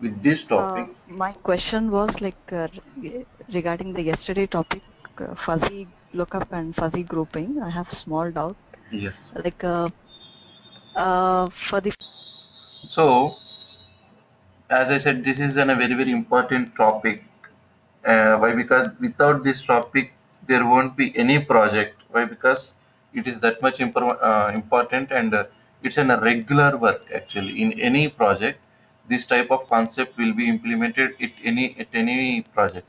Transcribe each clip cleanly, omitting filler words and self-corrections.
with this topic. My question was like regarding the yesterday topic, fuzzy lookup and fuzzy grouping. I have small doubt. Yes. Like for the So, as I said, this is a very, very important topic. Why? Because without this topic, there won't be any project. Why? Because it is that much important, and it's a regular work actually. In any project, this type of concept will be implemented at any project.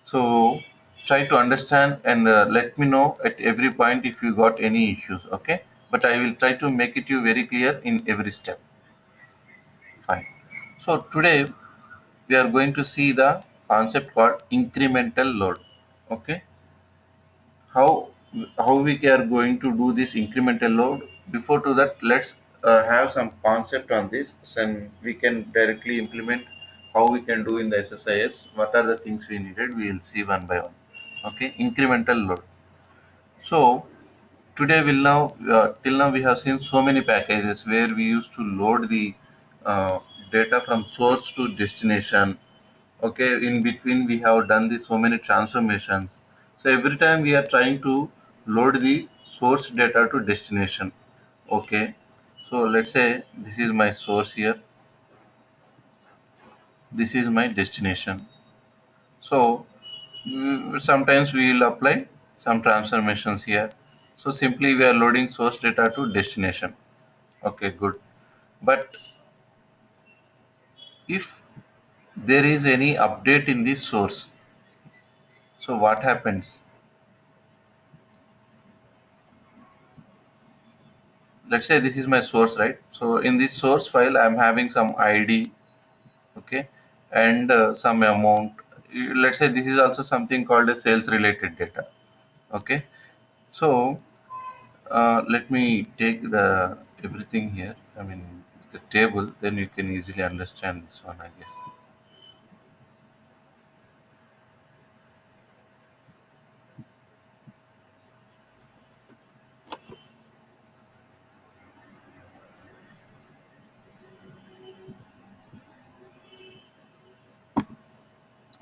So try to understand and let me know at every point if you got any issues. Okay, but I will try to make it you very clear in every step. Fine. So today we are going to see the concept called incremental load. Okay, how how we are going to do this incremental load? Before to that, let's have some concept on this, and we can directly implement how we can do in the SSIS. What are the things we needed? We will see one by one. Okay, incremental load. So today will now till now we have seen so many packages where we used to load the uh, data from source to destination. Okay, in between we have done the so many transformations. So every time we are trying to load the source data to destination. Okay, so let's say this is my source here, this is my destination. So sometimes we will apply some transformations here. So simply we are loading source data to destination. Okay, good. But if there is any update in the source, so what happens? Let's say this is my source, right? So in this source file, I'm having some ID, okay, and some amount. Let's say this is also something called a sales related data, okay. So let me take the everything here. I mean the table, then you can easily understand this one, I guess.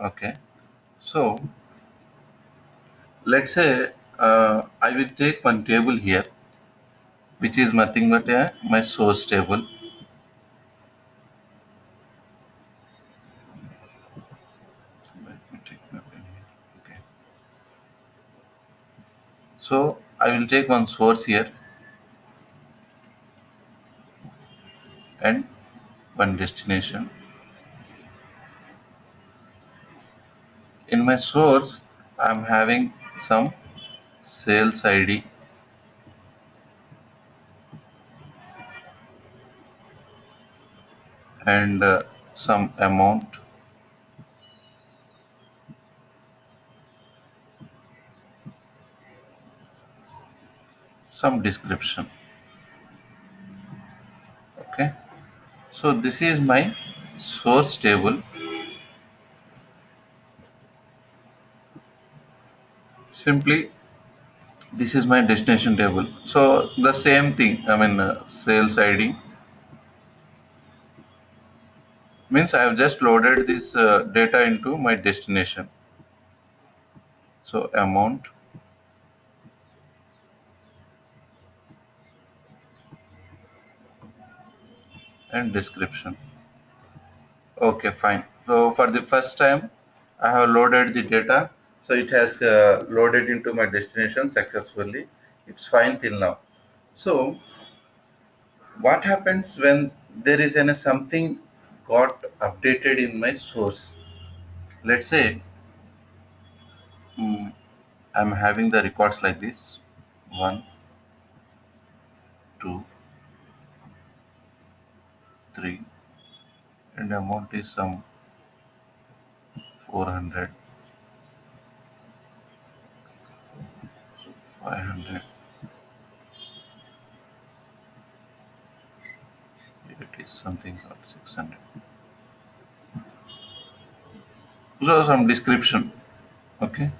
Okay. So let's say I will take one table here, which is nothing but my source table. Let me take my pen here. Okay. So I will take one source here and one destination. In my source, I'm having some sales ID and some amount, some description. Okay. So this is my source table. Simply, this is my destination table. So the same thing. I mean, sales ID means I have just loaded this data into my destination. So amount and description. Okay, fine. So for the first time, I have loaded the data. So it has loaded into my destination successfully. It's fine till now. So what happens when there is something got updated in my source? Let's say mm, I'm having the records like this: one, two, three, and amount is some 400, 500. It is something called 600. So some description. Okay.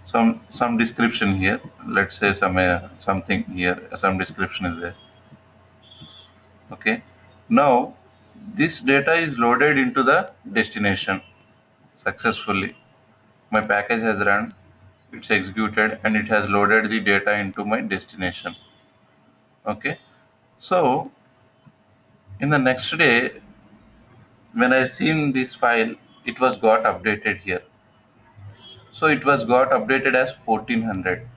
Some description here. Let's say something here, some description is there. Okay, now this data is loaded into the destination successfully. My package has run, it's executed, and it has loaded the data into my destination. Okay, so in the next day, when I seen this file, it was got updated here. So it was got updated as 1400.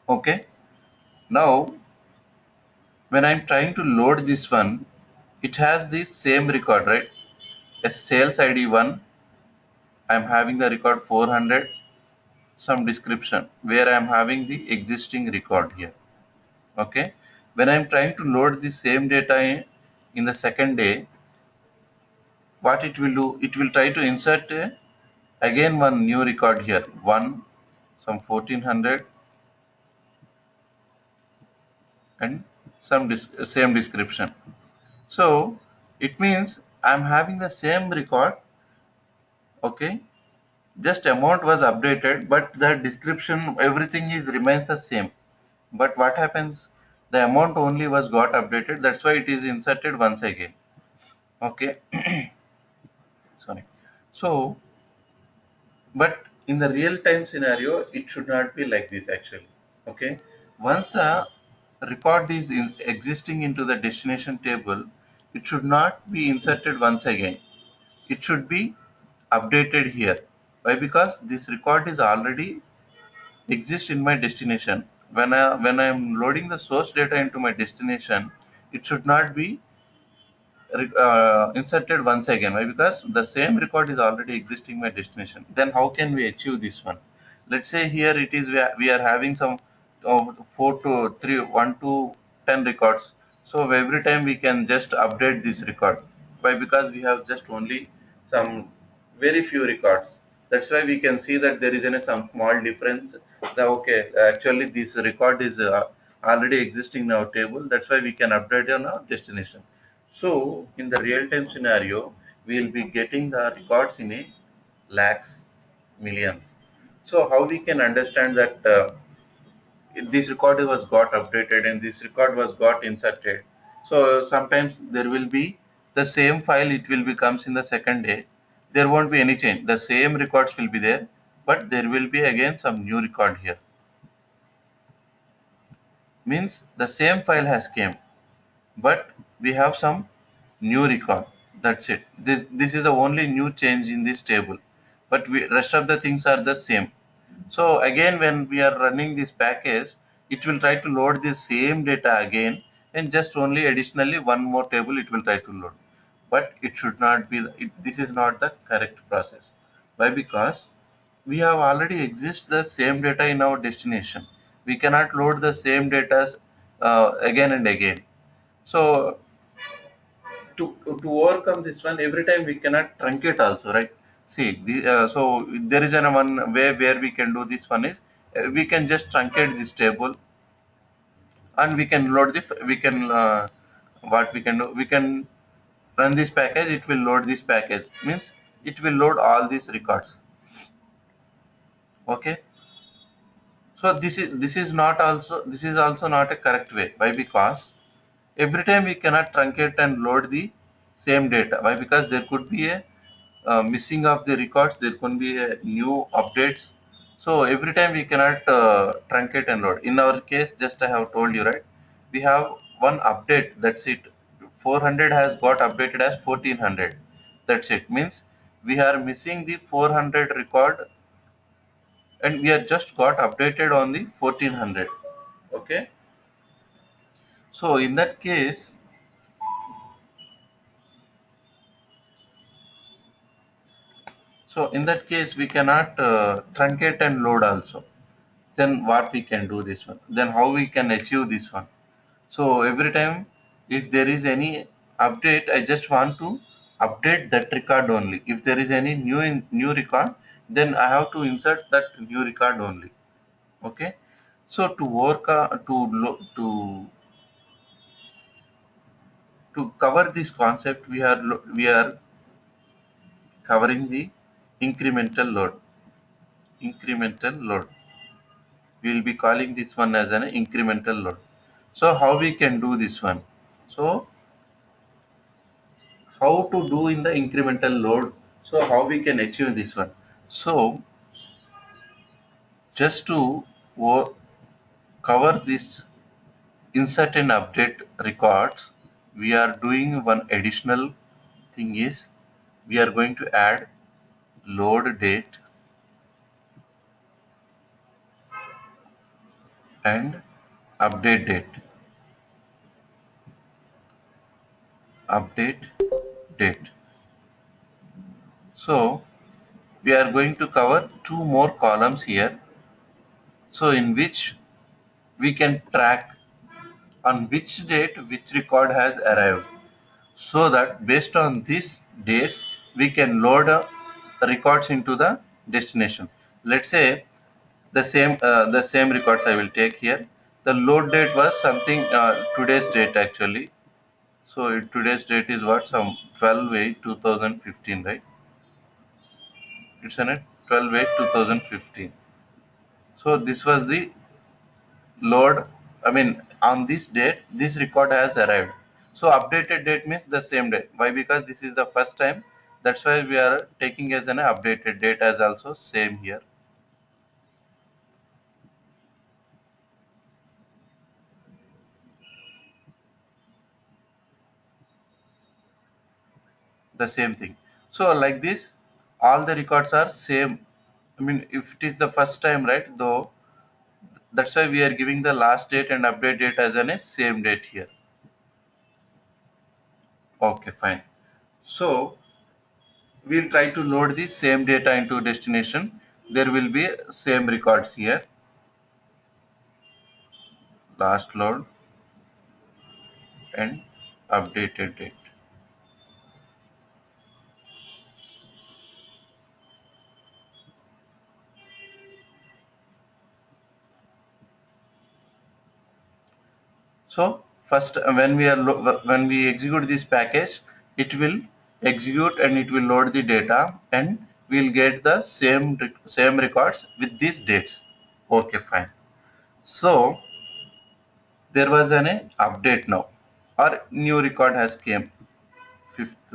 Okay, now when I'm trying to load this one, it has the same record, right? A sales ID 1, I'm having the record 400, some description where I'm having the existing record here. Okay, when I'm trying to load the same data in the second day, what it will do, it will try to insert again one new record here, one, some 1400, and some same description. So it means I'm having the same record. Okay, just amount was updated, but the description, everything is remains the same. But what happens, the amount only was got updated, that's why it is inserted once again. Okay, sorry. So but in the real time scenario, it should not be like this actually. Okay, once the record is existing into the destination table, it should not be inserted once again. It should be updated here. Why? Because this record is already exist in my destination. When I am loading the source data into my destination, it should not be inserted once again. Why? Because the same record is already existing in my destination. Then how can we achieve this one? Let's say here it is we are having some 4 to 3, 1 to 10 records. So every time we can just update this record. Why? Because we have just only some very few records. That's why we can see that there is some small difference. Okay, actually this record is already existing in our table. That's why we can update on our destination. So in the real-time scenario, we will be getting the records in a lakhs, millions. So how we can understand that this record was got updated and this record was got inserted. So sometimes there will be the same file, it will be comes in the second day. There won't be any change. The same records will be there, but there will be again some new record here. Means the same file has came, but we have some new record. That's it. This is the only new change in this table, but rest of the things are the same. So again, when we are running this package, it will try to load the same data again, and just only additionally one more table it will try to load. But it should not be, this is not the correct process. Why? Because we have already exist the same data in our destination. We cannot load the same data again and again. So to overcome this one, every time we cannot truncate also, right? See, so there is one way where we can do this one is we can just truncate this table and we can load the we can what we can do, we can run this package, it will load this package, means it will load all these records. Okay, so this is also not a correct way. Why? Because every time we cannot truncate and load the same data. Why? Because there could be a missing of the records, there can be a new updates. So every time we cannot truncate and load. In our case, just I have told you, right? We have one update, that's it. 400 has got updated as 1400. That's it. Means we are missing the 400 record and we are just got updated on the 1400. Okay. So in that case, we cannot truncate and load also. Then what we can do this one? Then how we can achieve this one? So every time if there is any update, I just want to update that record only. If there is any new record, then I have to insert that new record only. Okay. So to work to cover this concept, we are covering the incremental load. Incremental load. We will be calling this one as an incremental load. So how we can do this one? So how to do in the incremental load. So how we can achieve this one? So just to cover this insert and update records, we are doing one additional thing is we are going to add load date and update date. Update date. So we are going to cover two more columns here. So in which we can track on which date which record has arrived. So that based on these dates we can load records into the destination. Let's say the same records I will take here. The load date was something today's date actually. So today's date is what, some 12/8/2015, right? It's on a 12/8/2015. So this was the load. I mean, on this date, this record has arrived. So updated date means the same day. Why? Because this is the first time. That's why we are taking as an updated date as also same here. The same thing. So like this, all the records are same. I mean, if it is the first time, right? Though that's why we are giving the last date and update date as an a same date here. Okay, fine. So we'll try to load the same data into destination. There will be same records here. Last load and updated date. So first, when we execute this package, it will execute and it will load the data, and we'll get the same records with these dates. Okay, fine. So there was an update now, or new record has came. Fifth,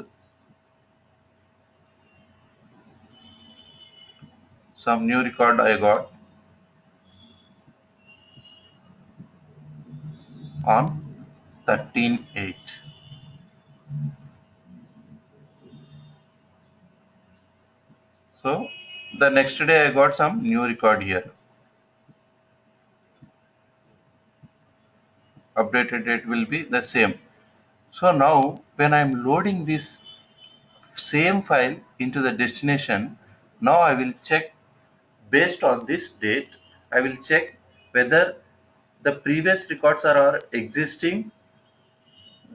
some new record I got on 13/8. So the next day I got some new record here. Updated date will be the same. So now when I'm loading this same file into the destination, now I will check based on this date, I will check whether the previous records are existing.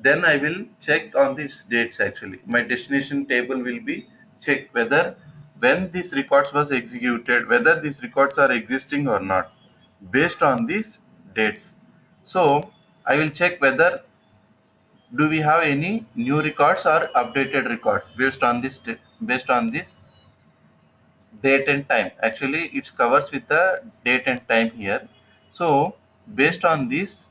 Then I will check on these dates actually. My destination table will be check whether when these records was executed, whether these records are existing or not based on these dates. So I will check whether do we have any new records or updated records based on this date and time. Actually it covers with the date and time here. So based on this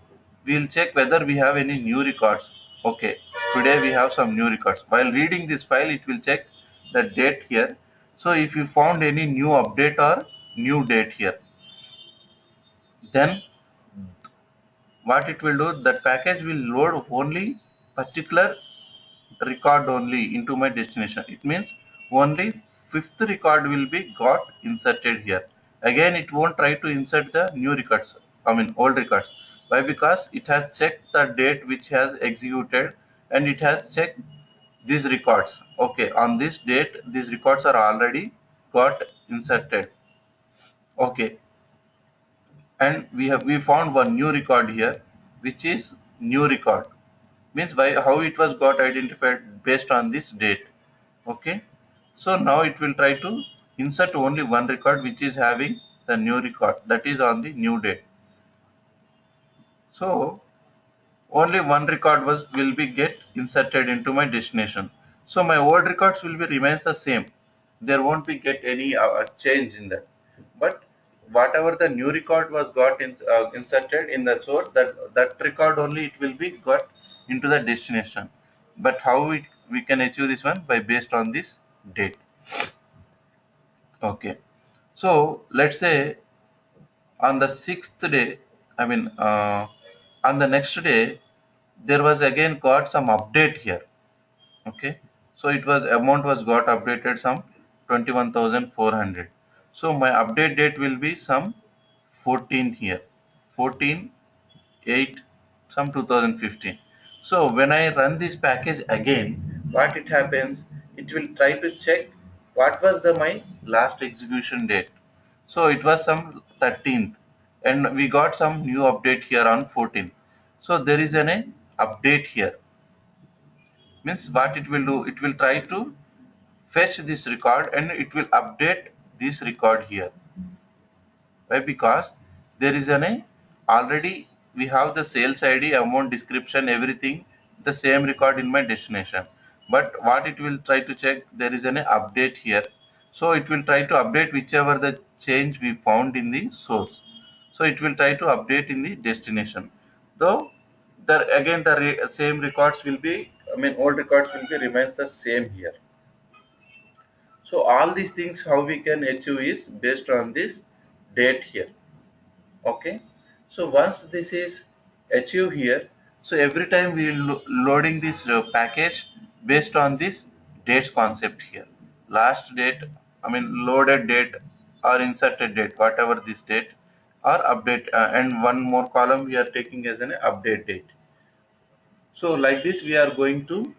we'll check whether we have any new records. Okay, today we have some new records. While reading this file it will check the date here. So if you found any new update or new date here, then what it will do, that package will load only particular record only into my destination. It means only fifth record will be got inserted here. Again it won't try to insert the new records, I mean old records. Why? Because it has checked the date which has executed, and it has checked these records. Okay, on this date these records are already got inserted. Okay, and we found one new record here which is new record, means by how it was got identified based on this date. Okay, so now it will try to insert only one record which is having the new record, that is on the new date. So only one record will be get inserted into my destination. So my old records will be remains the same. There won't be get any change in that. But whatever the new record was got inserted in the source, that record only it will be got into the destination. But how we can achieve this one by based on this date. Okay, so let's say on the sixth day, I mean on the next day, there was again got some update here. Okay, so it was amount was got updated some 21,400. So my update date will be some 14 here, 14 8 some 2015. So when I run this package again, what it happens, it will try to check what was the my last execution date. So it was some 13th, and we got some new update here on 14th. So there is an update here. Means what it will do, it will try to fetch this record and it will update this record here. Why? Because there is already we have the sales ID, amount description, everything the same record in my destination. But what it will try to check, there is an update here. So it will try to update whichever the change we found in the source. So it will try to update in the destination. Though again the same records will be, I mean old records will be remains the same here. So all these things how we can achieve is based on this date here. Okay, so once this is achieved here, so every time we loading this package based on this dates concept here, last date, I mean loaded date or inserted date, whatever this date or update, and one more column we are taking as an update date. So like this we are going to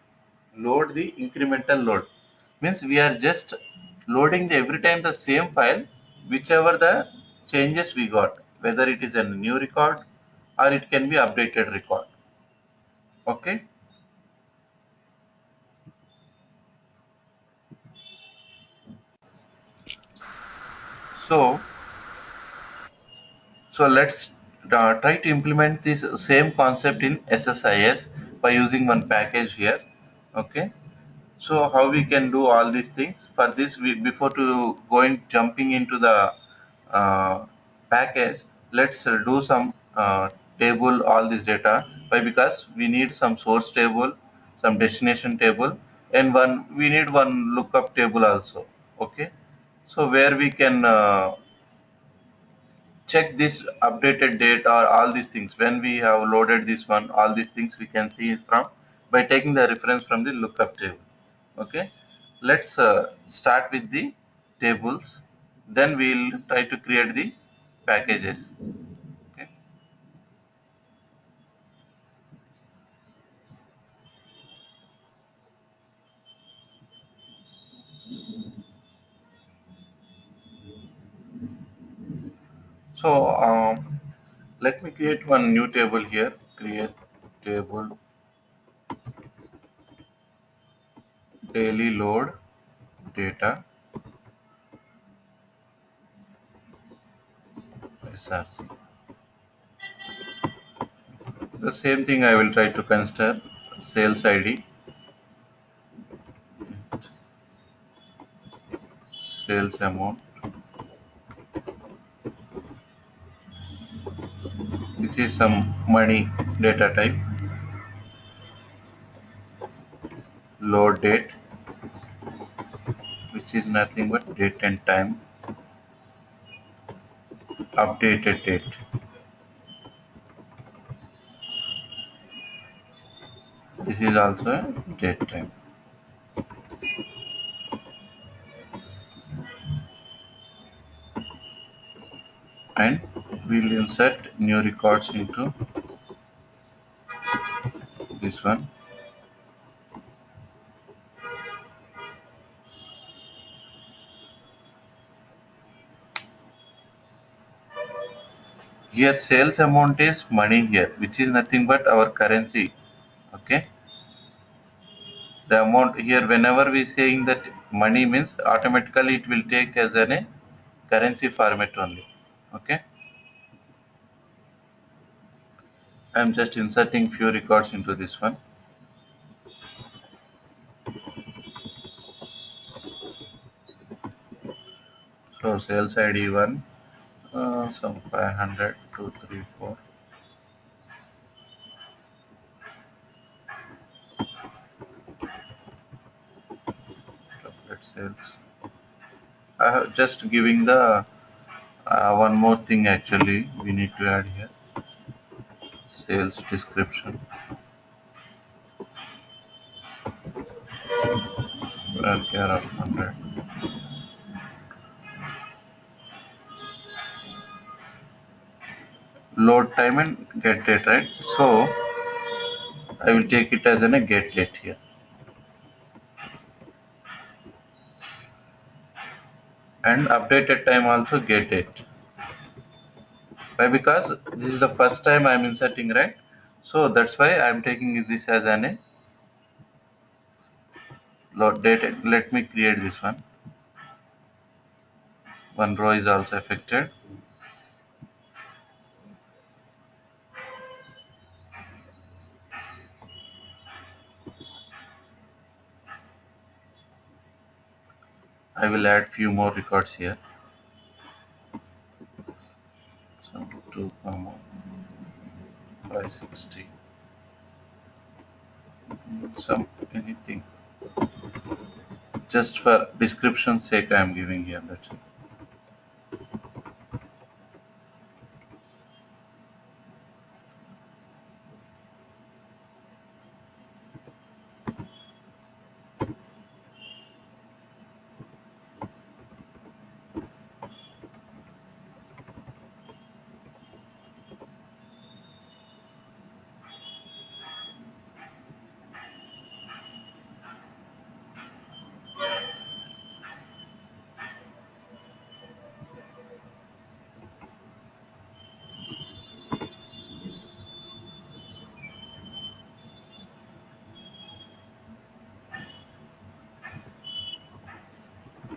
load the incremental load. Means we are just loading every time the same file, whichever the changes we got, whether it is a new record or it can be updated record. Okay. So, let's try to implement this same concept in SSIS by using one package here. Okay. So how we can do all these things? For this, we before to going jumping into the package, let's do some table all this data. Why? Because we need some source table, some destination table, and we need one lookup table also. Okay. So where we can check this updated date or all these things when we have loaded this one, all these things we can see from by taking the reference from the lookup table. Okay, let's start with the tables, then we'll try to create the packages. Okay, so let me create one new table here. Create table daily load data SRC. The same thing I will try to consider sales ID, sales amount, which is some money data type, load date, which is nothing but date and time, updated date. This is also a date time. And we'll insert new records into this one. Here sales amount is money here, which is nothing but our currency. Okay. The amount here, whenever we saying that money means automatically it will take as a currency format only. Okay. I'm just inserting few records into this one. So sales ID 1, some 500, 2, 3, 4. market sales. I have just giving the one more thing actually we need to add here, sales description, where care of 100. Load time and get date, right? So I will take it as a get date here. And updated time also get date. Why? Because this is the first time I am inserting, right? So that's why I am taking this as an load date. Let me create this one. One row is also affected. I will add few more records here. So 2, 560. Some anything. Just for description sake I am giving here. That's it.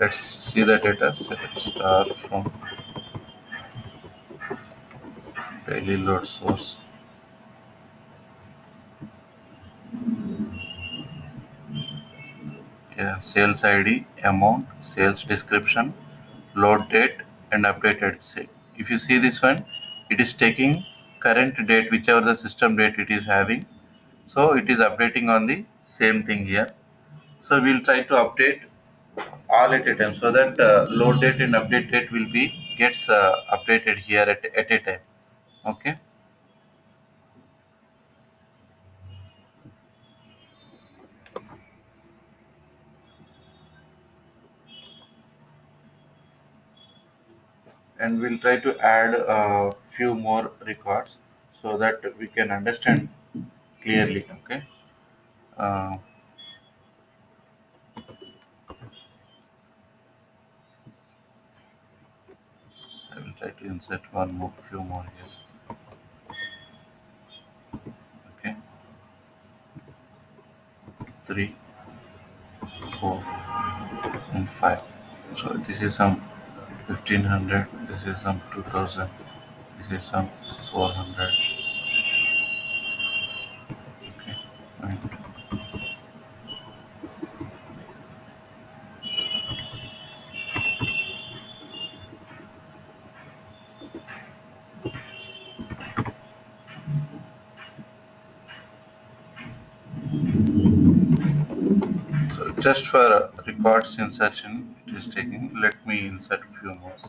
Let's see the data. Select star from daily load source. Yeah, sales ID, amount, sales description, load date, and updated sale. If you see this one, it is taking current date, whichever the system date it is having. So it is updating on the same thing here. So we'll try to update all at a time so that load date and update date will be gets updated here at a time. Okay. And we'll try to add a few more records so that we can understand clearly. Okay. Uh, I will try to insert few more here. Okay, 3, 4, and 5. So this is some 1500. This is some 2000. This is some 400. Okay, and so just for records insertion, it is taking. Let me insert few more. Okay.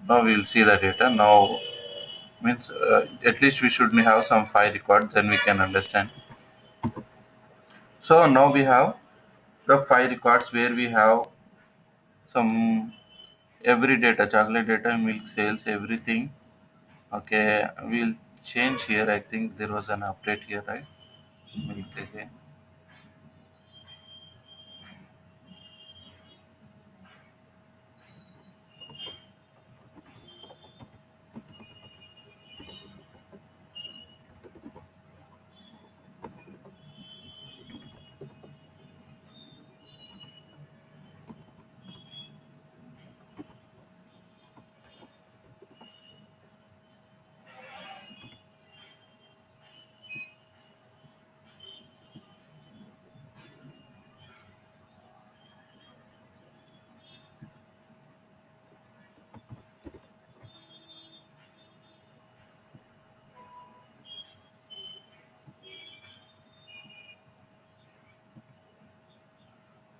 Now we will see the data. Now means at least we should have some 5 records, then we can understand. So now we have the 5 records where we have some every data, chocolate data, milk sales, everything. Okay, we'll change here. I think there was an update here, right? Milk again.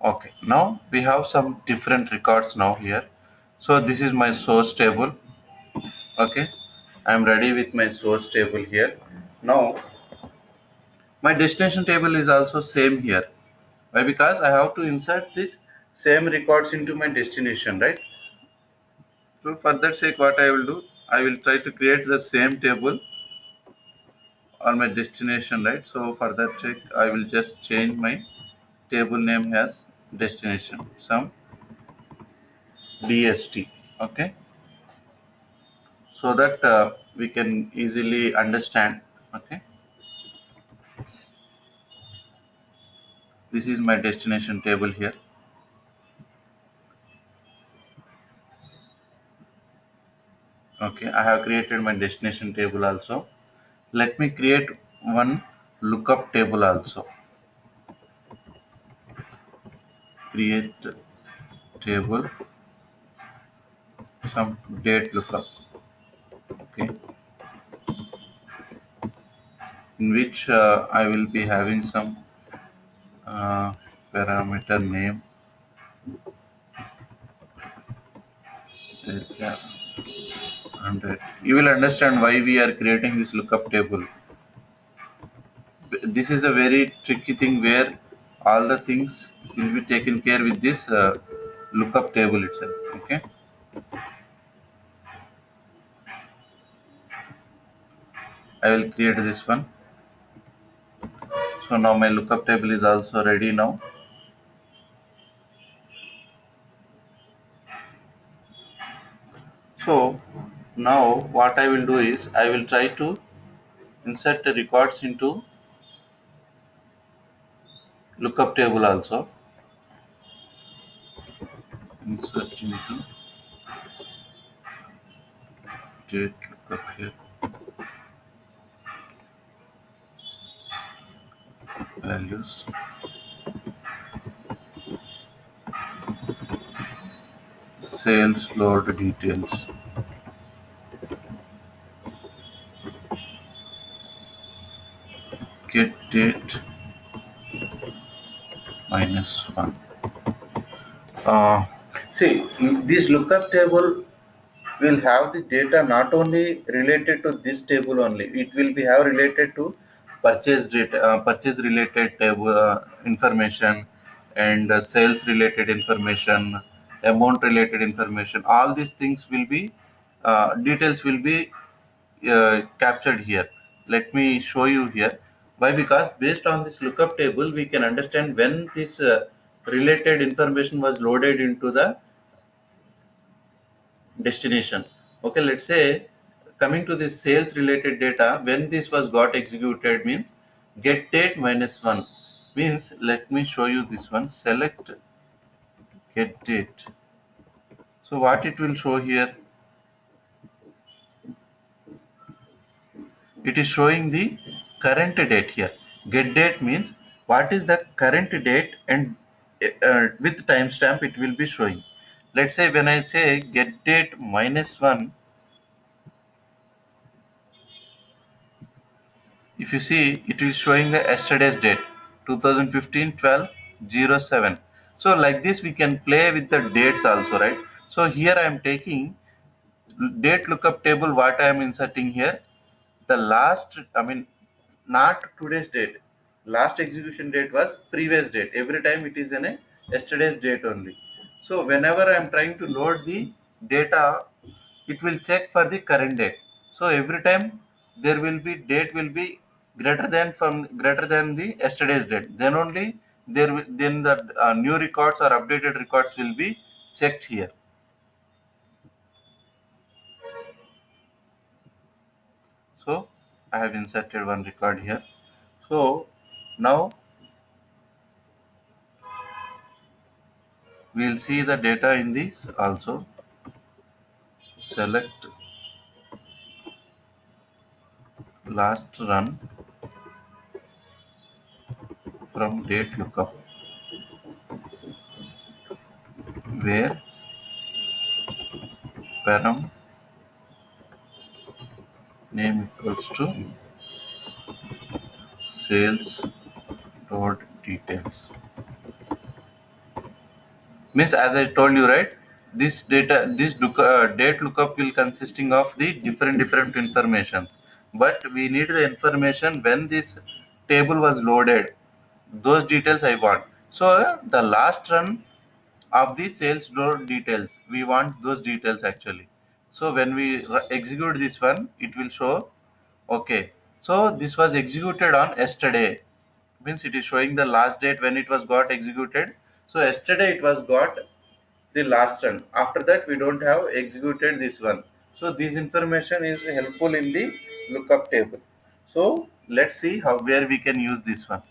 Okay, now we have some different records now here. So this is my source table. Okay, I am ready with my source table here. Now my destination table is also same here. Why? Because I have to insert this same records into my destination, right? So for that sake, what I will do, I will try to create the same table on my destination, right? So for that sake, I will just change my table name as destination, some DST, okay? So that we can easily understand, okay? This is my destination table here. Okay, I have created my destination table also. Let me create one lookup table also. Create table, some date lookup, okay, in which I will be having some parameter name. Yeah, and you will understand why we are creating this lookup table. This is a very tricky thing where all the things will be taken care with this lookup table itself. Okay, I will create this one. So now my lookup table is also ready now. So now what I will do is I will try to insert the records into lookup table also. Insert into date lookup here, values, sales load details, get date -1. Uh, See, this lookup table will have the data not only related to this table only, it will be have related to purchase data, purchase related table information, and sales related information, amount related information. All these things will be details will be captured here. Let me show you here. Why? Because based on this lookup table, we can understand when this related information was loaded into the destination. Okay, let's say coming to this sales related data, when this was got executed means get date -1 means, let me show you this one. Select get date. So what it will show here, it is showing the current date here. Get date means what is the current date, and with timestamp it will be showing. Let's say when I say get date -1, if you see, it is showing the yesterday's date 2015 12/07. So like this we can play with the dates also, right? So here I am taking date lookup table. What I am inserting here, the last, I mean, not today's date, last execution date was previous date. Every time it is in a yesterday's date only. So whenever I am trying to load the data, it will check for the current date. So every time there will be date will be greater than the yesterday's date, then only then the new records or updated records will be checked here. So I have inserted one record here. So now we will see the data in this also. Select last run from date lookup, where param name equals to sales dot details. Means as I told you, right, this date lookup will consisting of the different information, but we need the information when this table was loaded. Those details I want. So the last run of the sales door details, we want those details actually. So when we execute this one, it will show, okay, so this was executed on yesterday, means it is showing the last date when it was got executed. So yesterday it was got the last run. After that we don't have executed this one. So this information is helpful in the lookup table. So let's see how where we can use this one.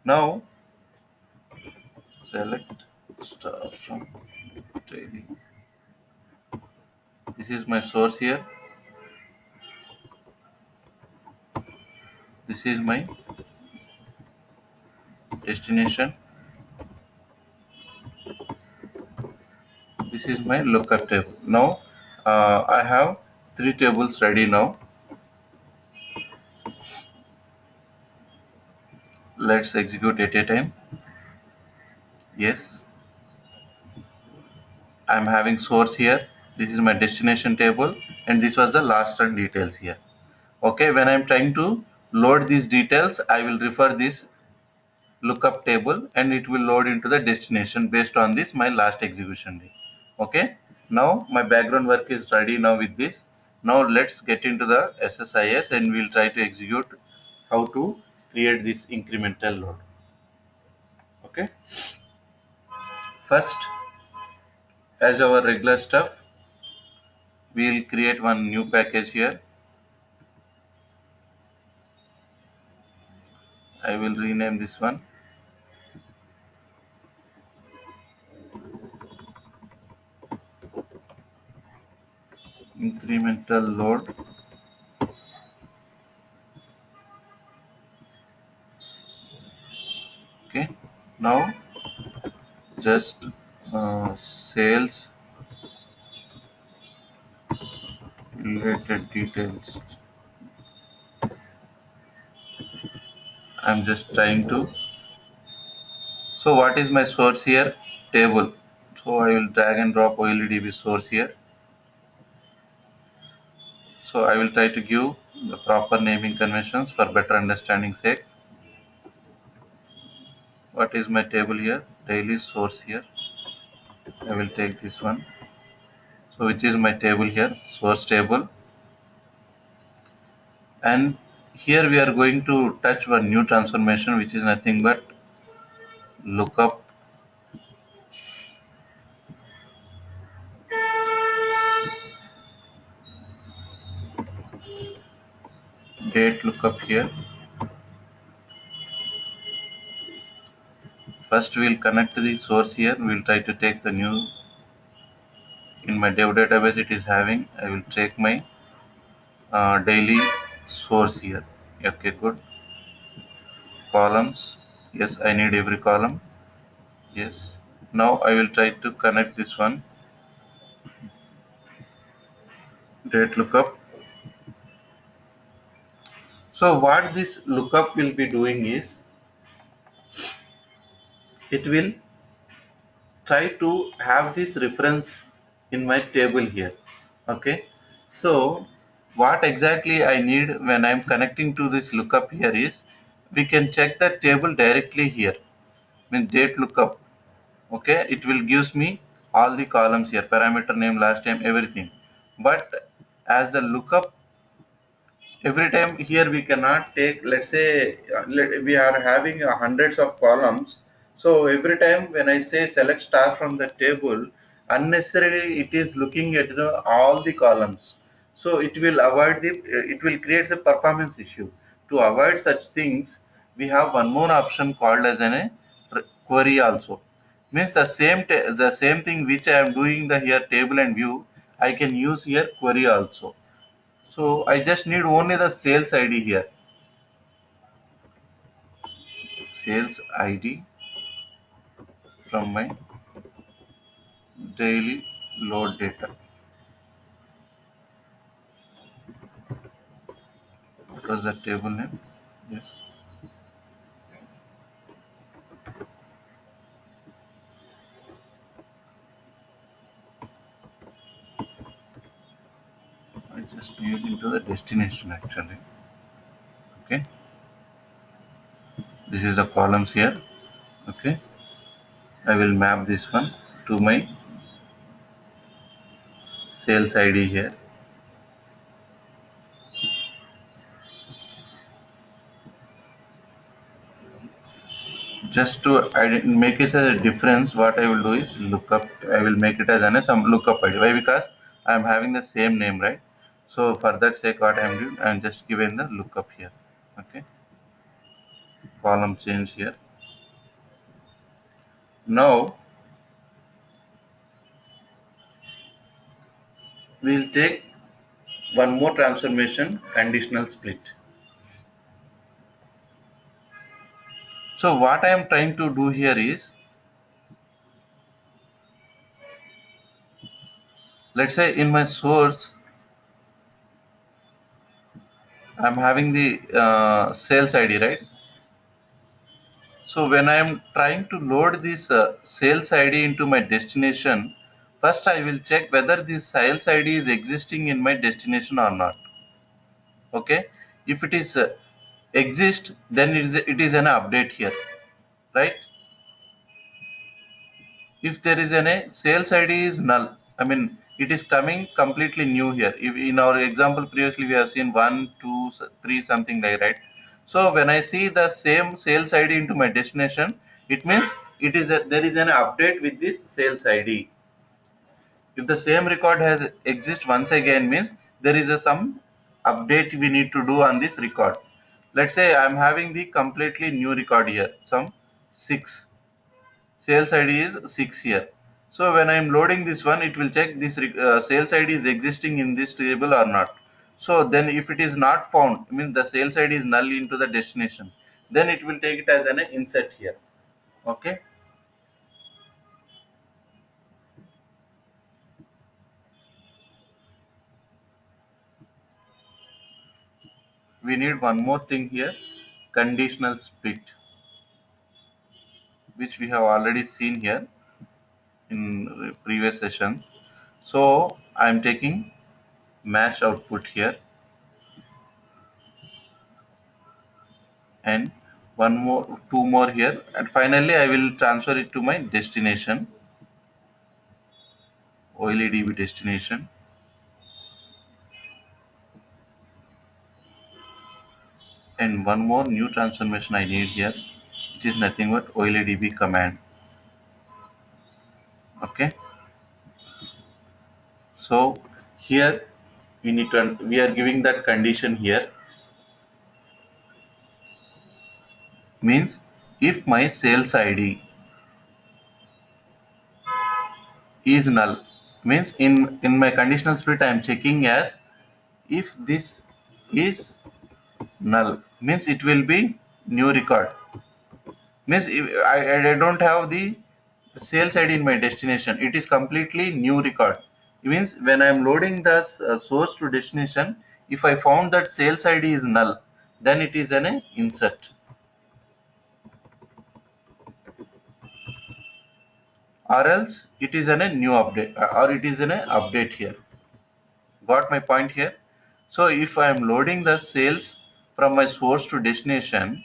Now select star from trading. This is my source here. This is my destination. This is my lookup table. Now I have three tables ready now. Let's execute at a time. Yes, I'm having source here. This is my destination table, and this was the last run details here. Okay, when I'm trying to load these details, I will refer this lookup table and it will load into the destination based on this my last execution day. Okay, now my background work is ready now with this. Now let's get into the SSIS and we'll try to execute how to create this incremental load. Okay, first, as our regular stuff, we'll create one new package here. I will rename this one incremental load. Okay, now just sales related details. I'm just trying to. So what is my source here? Table. So I will drag and drop OLEDB source here. So I will try to give the proper naming conventions for better understanding sake. What is my table here? Daily source here. I will take this one. So which is my table here? Source table. And here we are going to touch one new transformation which is nothing but lookup date lookup here. First we will connect the source here. We will try to take the new, in my dev database it is having, I will take my daily source here. Okay, good. Columns. Yes, I need every column. Yes. Now I will try to connect this one. Date lookup. So what this lookup will be doing is it will try to have this reference in my table here. Okay. So what exactly I need when I'm connecting to this lookup here is we can check the table directly here. Means date lookup. Okay, it will gives me all the columns here, parameter name, last name, everything. But as the lookup, every time here we cannot take, let's say we are having hundreds of columns. So every time when I say select star from the table, unnecessarily it is looking at all the columns. So it will avoid the, it will create the performance issue. To avoid such things, we have one more option called as an query also. Means the same thing which I am doing the here table and view, I can use here query also. So I just need only the sales ID here. Sales ID from my daily load data. What was the table name? Yes. just move into the destination actually. Okay, this is the columns here. Okay, I will map this one to my sales ID here. Just to make it as a difference, what I will do is lookup. I will make it as some lookup ID. Why? Because I am having the same name, right? So for that sake, what I am doing, I am just giving the lookup here. Okay, column change here. Now we will take one more transformation, conditional split. So what I am trying to do here is, let's say in my source, I am having the sales ID, right? So when I am trying to load this sales ID into my destination, first I will check whether this sales ID is existing in my destination or not. Okay, if it is exist, then it is an update here, right? If there is a sales ID is null, I mean it is coming completely new here. If in our example previously we have seen 1, 2, 3 something like, right? So when I see the same sales ID into my destination, it means there is an update with this sales ID. If the same record has exist once again, means there is some update we need to do on this record. Let's say I am having the completely new record here, some 6. Sales ID is 6 here. So when I am loading this one, it will check this sales ID is existing in this table or not. So then if it is not found, means the sales ID is null into the destination, then it will take it as an insert here. Okay. We need one more thing here, conditional split, which we have already seen here in previous sessions. So I am taking match output here, and two more here, and finally I will transfer it to my destination, OLEDB destination, and one more new transformation I need here, which is nothing but OLEDB command. Okay, so here we are giving that condition here, means if my sales ID is null, means in my conditional split I am checking as if this is null, means it will be new record, means if I don't have the sales ID in my destination, it is completely new record. It means when I am loading the source to destination, if I found that sales ID is null, then it is an insert, or else it is a new update, or it is an update here. Got my point here? So if I am loading the sales from my source to destination,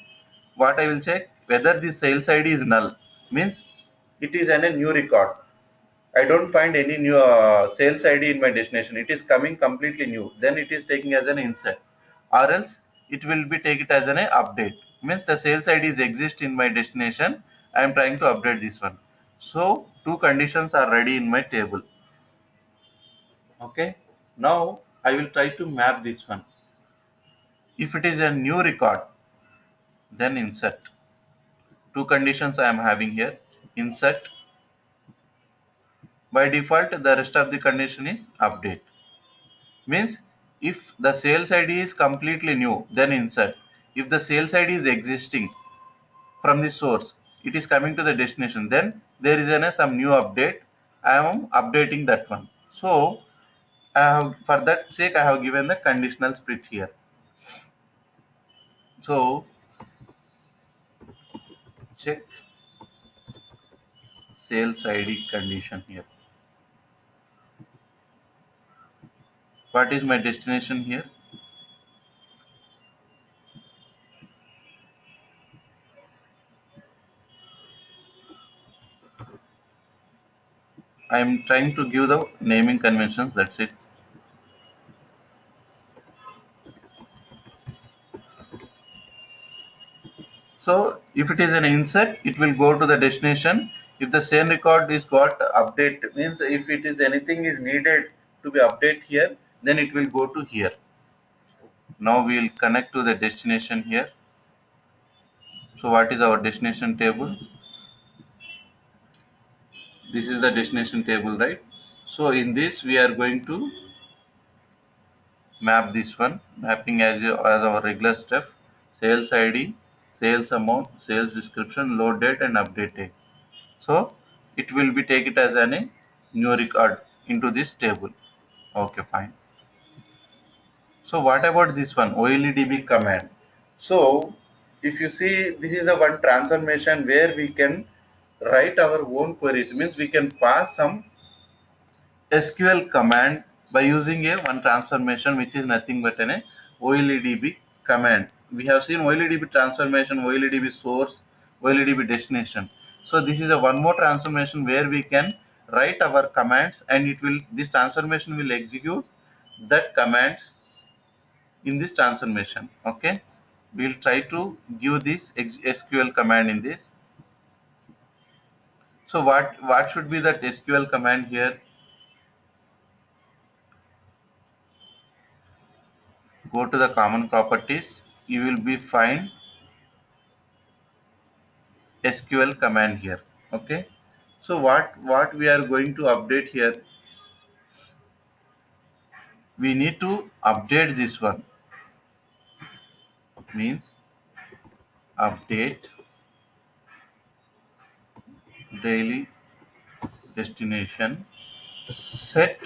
what I will check whether the sales ID is null, means it is a new record. I don't find any new sales ID in my destination. It is coming completely new. Then it is taking as an insert, or else it will be taken as an update. Means the sales IDs exist in my destination. I am trying to update this one. So two conditions are ready in my table. Okay. Now I will try to map this one. If it is a new record, then insert. Two conditions I am having here. Insert. By default, the rest of the condition is update. Means if the sales ID is completely new, then insert. If the sales ID is existing from the source, it is coming to the destination, then there is some new update. I am updating that one. So for that sake I have given the conditional split here. So check sales ID condition here. What is my destination here? I am trying to give the naming conventions, that's it. So if it is an insert, it will go to the destination. If the same record is got update, means if it is anything is needed to be update here, then it will go to here. Now we will connect to the destination here. So what is our destination table? This is the destination table, right? So in this we are going to map this one, mapping as our regular stuff, sales ID, sales amount, sales description, load date and update date. So it will be take it as a new record into this table. Okay, fine. So what about this one, OLEDB command? So if you see, this is a one transformation where we can write our own queries, means we can pass some SQL command by using a one transformation, which is nothing but an OLEDB command. We have seen OLEDB transformation, OLEDB source, OLEDB destination. So this is a one more transformation where we can write our commands, and it will, this transformation will execute that commands in this transformation. Okay, we'll try to give this SQL command in this. So what should be that SQL command here? Go to the common properties. You will be find SQL command here. Okay. So what we are going to update here? We need to update this one. Means update daily destination. Set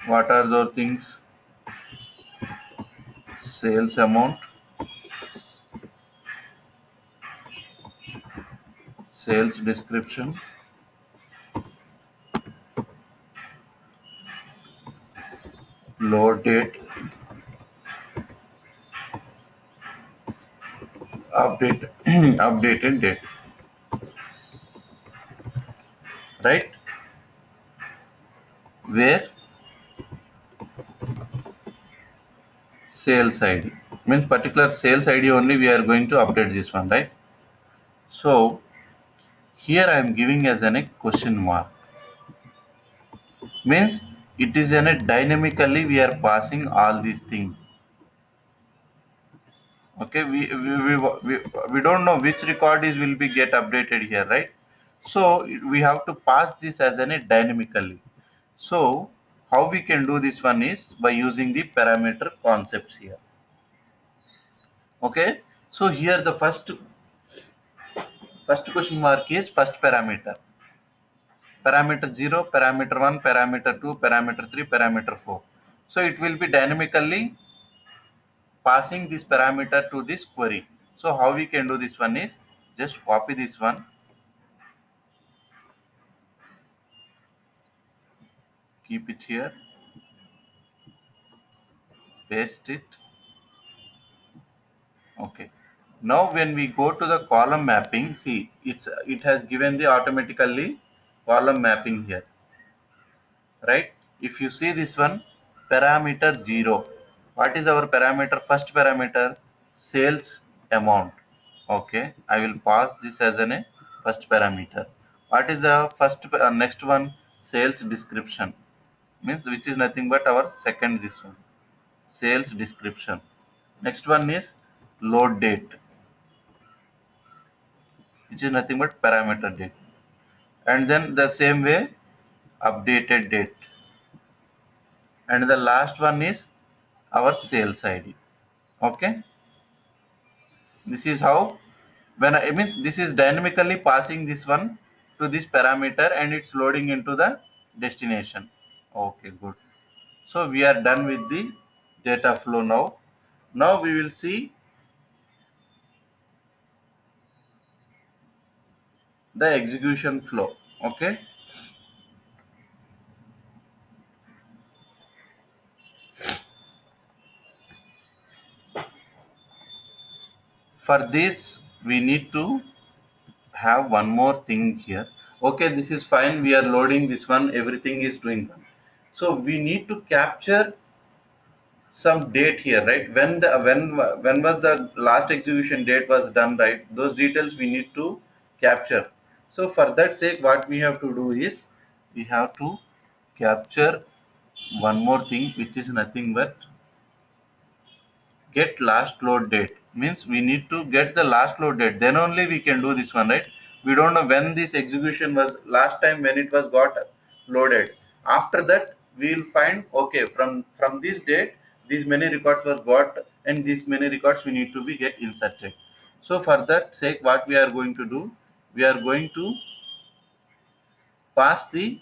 what are those things? Sales amount, sales description, load date, update updated date. Right? Where sales ID means particular sales ID only we are going to update this one, right? So here I am giving as a question mark, means it is in a dynamically we are passing all these things. Okay, we don't know which record is will be get updated here, right? So we have to pass this as a dynamically. So how we can do this one is by using the parameter concepts here. Okay, so here the first question mark is first parameter. Parameter 0, parameter 1, parameter 2, parameter 3, parameter 4. So it will be dynamically passing this parameter to this query. So how we can do this one is just copy this one, keep it here, paste it. Okay. Now when we go to the column mapping, see it has given the automatically column mapping here, right? If you see this one, parameter 0. What is our parameter? First parameter, sales amount. Okay, I will pass this as a first parameter. What is the first next one? Sales description, means which is nothing but our second this one, sales description. Next one is load date, which is nothing but parameter date. And then the same way updated date. And the last one is our sales ID. Okay, this is how, when I means this is dynamically passing this one to this parameter and it's loading into the destination. Okay, good. So we are done with the data flow now. Now we will see the execution flow. Okay, For this we need to have one more thing here. Okay, this is fine, we are loading this one, everything is doing fine. So we need to capture some date here, right? When was the last execution date was done, right? Those details we need to capture. So for that sake, what we have to do is we have to capture one more thing, which is nothing but get last load date. Means we need to get the last load date, then only we can do this one, right? We don't know when this execution was last time, when it was got loaded. After that we will find, okay, from this date these many records were got and these many records we need to be get inserted. So for that sake, what we are going to do, we are going to pass the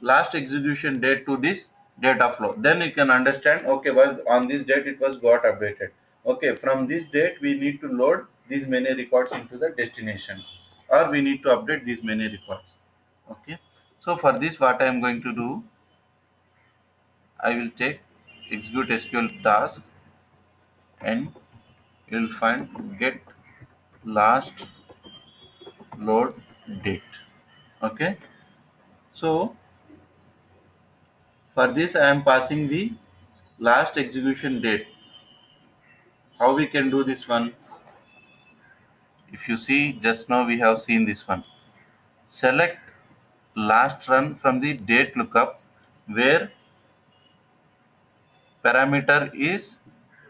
last execution date to this data flow. Then you can understand, okay, was on this date it was got updated. Okay, from this date we need to load these many records into the destination, or we need to update these many records. Okay, so for this what I am going to do, I will take execute SQL task and you will find get last load date. Okay, so for this I am passing the last execution date. How we can do this one? If you see, just now we have seen this one. Select last run from the date lookup where parameter is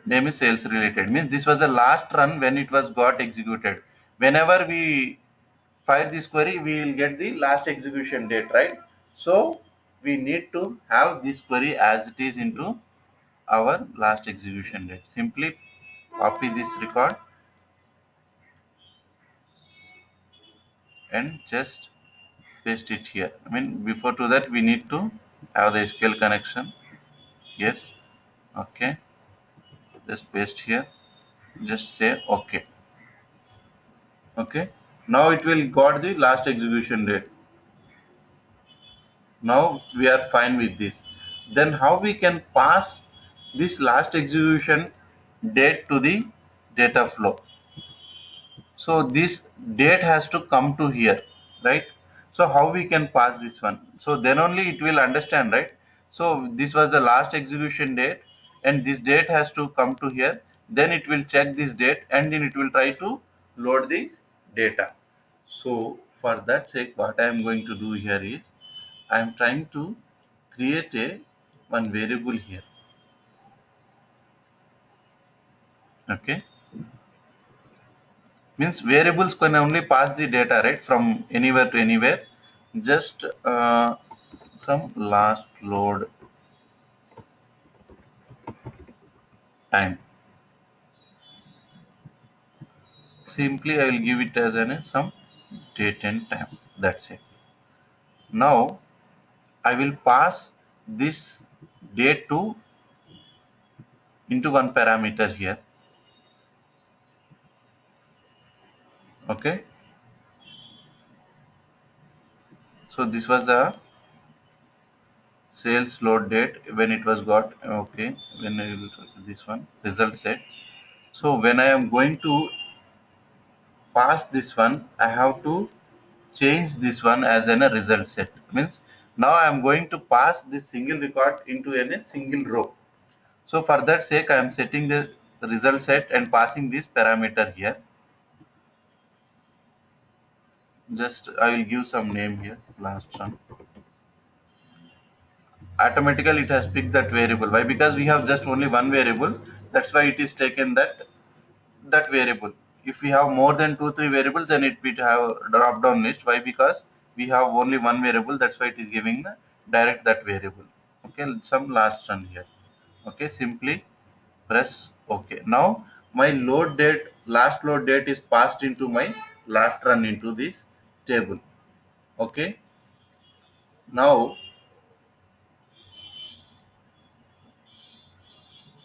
name is sales related. Means this was the last run when it was got executed. Whenever we fire this query, we will get the last execution date, right? So we need to have this query as it is into our last execution date. Simply copy this record and just paste it here. I mean, before to that we need to have the SQL connection. Yes, okay, just paste here, just say okay. Okay, now it will got the last execution date. Now we are fine with this. Then how we can pass this last execution date to the data flow? So this date has to come to here, right? So how we can pass this one? So then only it will understand, right? So this was the last execution date and this date has to come to here. Then it will check this date and then it will try to load the data. So for that sake, what I am going to do here is I am trying to create a one variable here. Okay, means variables can only pass the data, right, from anywhere to anywhere. Just some last load time. Simply I will give it as an some date and time. That's it. Now I will pass this date to into one parameter here. Okay. So this was the sales load date when it was got. Okay. When I will this one result set. So when I am going to pass this one, I have to change this one as a result set. Means now I am going to pass this single record into a single row. So for that sake I am setting the result set and passing this parameter here. Just I will give some name here, last one. Automatically it has picked that variable. Why? Because we have just only one variable. That's why it is taken that variable. If we have more than 2-3 variables, then it will have drop down list. Why? Because we have only one variable. That's why it is giving the direct that variable. Okay, some last run here. Okay, simply press OK. Now my load date, last load date is passed into my last run into this table. Okay. Now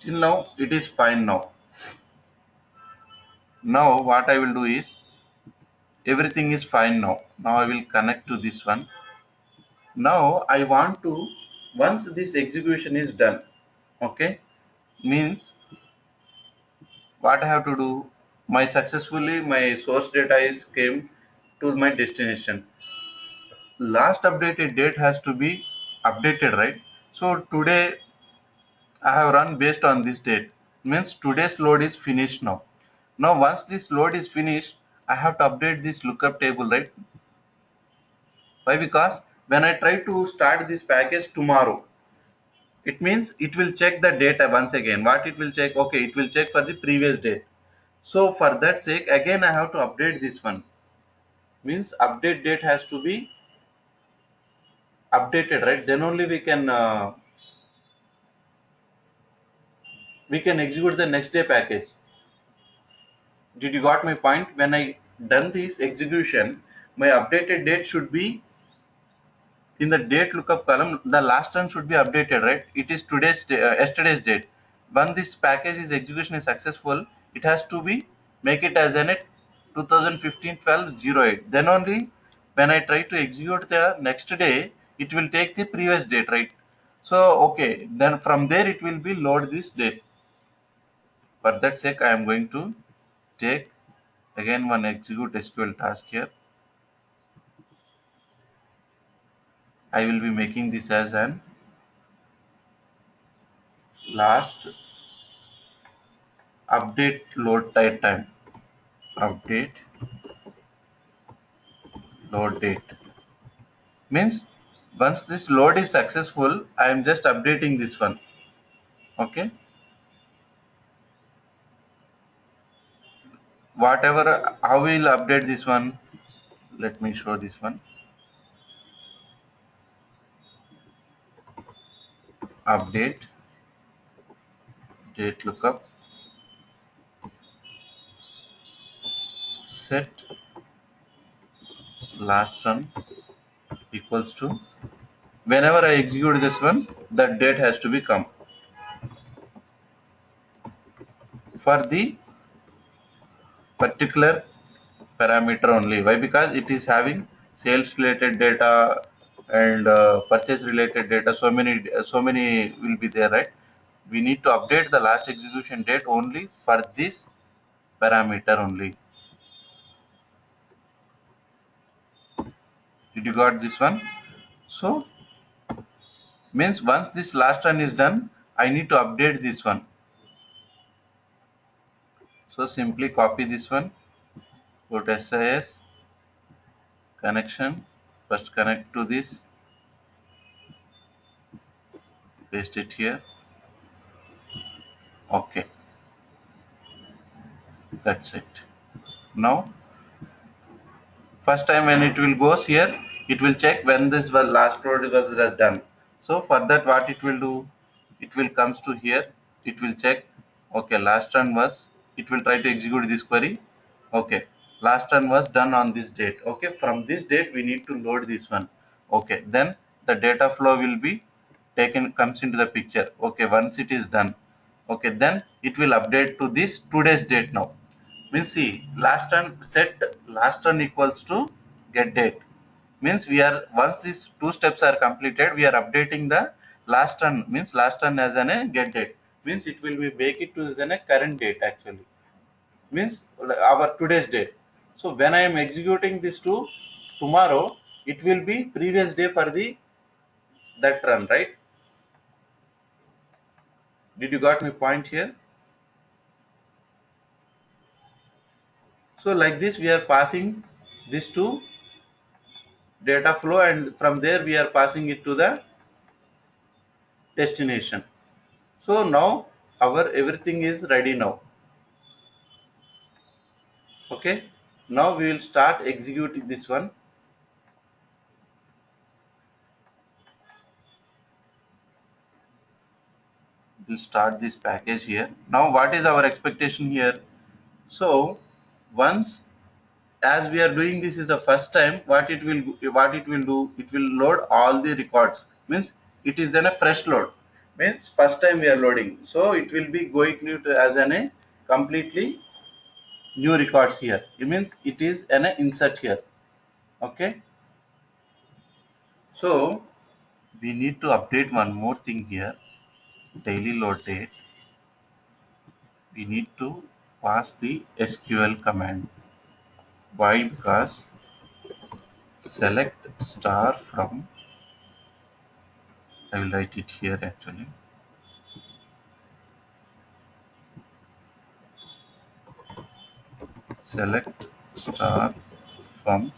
till now it is fine now. Now what I will do is everything is fine now. Now I will connect to this one. Now I want to, once this execution is done, okay, means what I have to do? my successfully my source data is came to my destination. Last updated date has to be updated, right? So today I have run based on this date. Means today's load is finished now. Now once this load is finished, I have to update this lookup table, right? Why? Because when I try to start this package tomorrow, it means it will check the data once again. What it will check? Okay, it will check for the previous date. So for that sake, again I have to update this one. Means update date has to be updated, right? Then only we can execute the next day package. Did you got my point? When I done this execution, my updated date should be in the date lookup column. The last one should be updated, right? It is yesterday's date. When this package is execution is successful, it has to be make it as an 2015-12-08. Then only when I try to execute the next day, it will take the previous date, right? So okay, then from there it will be load this date. For that sake, I am going to take again one execute SQL task here. I will be making this as an last update load time. Update load date means once this load is successful, I am just updating this one. Okay, whatever how will update this one. Let me show this one. Update date lookup set last run equals to whenever I execute this one, that date has to become for the particular parameter only. Why? Because it is having sales related data and purchase related data. So many will be there, right? We need to update the last execution date only for this parameter only. Did you got this one? So means once this last one is done, I need to update this one. So simply copy this one, put SIS connection, first connect to this, paste it here. Okay, that's it. Now first time when it will goes here, it will check when this was last load was done. So for that what it will do, it will comes to here, it will check. Okay, last run was, it will try to execute this query. Okay, last run was done on this date. Okay, from this date we need to load this one. Okay, then the data flow will be taken, comes into the picture. Okay, once it is done, okay, then it will update to this today's date. Now means see, last run set last run equals to get date. Means we are, once these two steps are completed, we are updating the last run. Means last run as an a get date, means it will be make it to as an a current date actually. Means our today's date. So when I am executing this to tomorrow, it will be previous day for the that run, right? Did you got my point here? So like this we are passing this to data flow, and from there we are passing it to the destination. So now our everything is ready now. Okay, now we will start executing this one. We'll start this package here. Now what is our expectation here? So once, as we are doing this is the first time, what it will do, it will load all the records. Means it is then a fresh load. Means first time we are loading, so it will be going to as a completely new records here. It means it is an insert here. Okay, so we need to update one more thing here. Daily load date, we need to pass the SQL command. Why? Because select star from, I will write it here actually. Select star from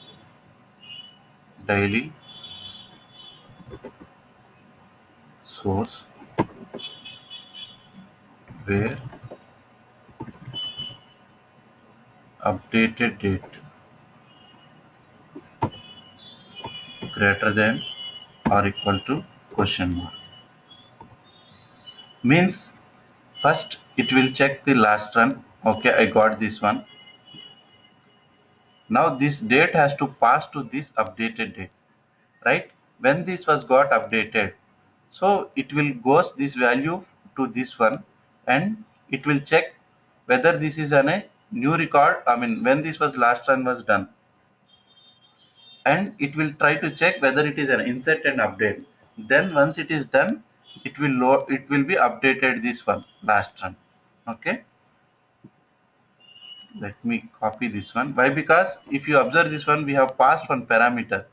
daily source where updated date greater than or equal to question mark. Means first it will check the last run. Okay, I got this one. Now this date has to pass to this updated date, right? When this was got updated, so it will goes this value to this one, and it will check whether this is a new record. I mean, when this was last run was done, and it will try to check whether it is an insert and update. Then once it is done, it will load, it will be updated this one last run. Okay, let me copy this one. Why? Because if you observe this one, we have passed one parameter.